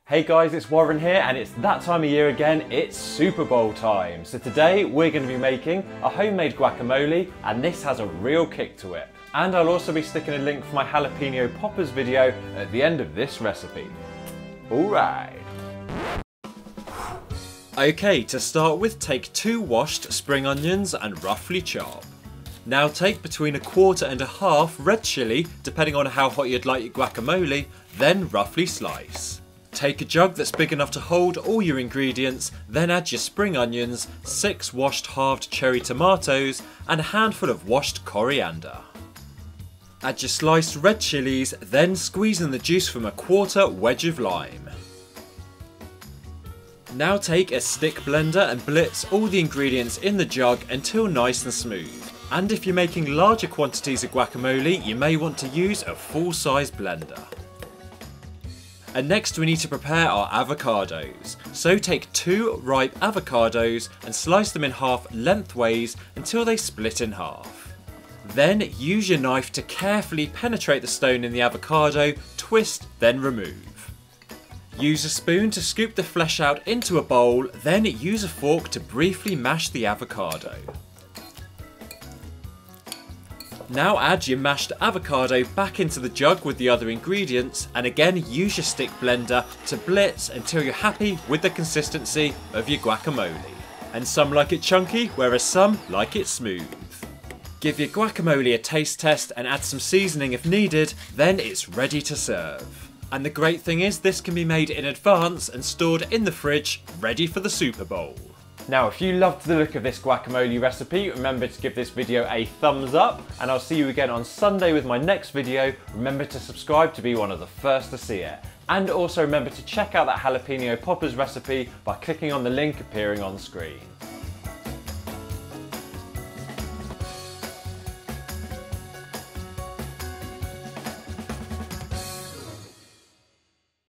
Hey guys, it's Warren here, and it's that time of year again. It's Super Bowl time. So today we're going to be making a homemade guacamole, and this has a real kick to it. And I'll also be sticking a link for my jalapeno poppers video at the end of this recipe. Alright. Okay, to start with, take 2 washed spring onions and roughly chop. Now take between 1/4 and 1/2 red chilli, depending on how hot you'd like your guacamole, then roughly slice. Take a jug that's big enough to hold all your ingredients, then add your spring onions, 6 washed halved cherry tomatoes, and a handful of washed coriander. Add your sliced red chillies, then squeeze in the juice from 1/4 wedge of lime. Now take a stick blender and blitz all the ingredients in the jug until nice and smooth. And if you're making larger quantities of guacamole, you may want to use a full-size blender. And next we need to prepare our avocados. So take 2 ripe avocados and slice them in half lengthways until they split in half. Then use your knife to carefully penetrate the stone in the avocado, twist, then remove. Use a spoon to scoop the flesh out into a bowl, then use a fork to briefly mash the avocado. Now add your mashed avocado back into the jug with the other ingredients, and again use your stick blender to blitz until you're happy with the consistency of your guacamole. And some like it chunky, whereas some like it smooth. Give your guacamole a taste test and add some seasoning if needed, then it's ready to serve. And the great thing is this can be made in advance and stored in the fridge, ready for the Super Bowl. Now, if you loved the look of this guacamole recipe, remember to give this video a thumbs up, and I'll see you again on Sunday with my next video. Remember to subscribe to be one of the first to see it. And also remember to check out that jalapeno poppers recipe by clicking on the link appearing on screen.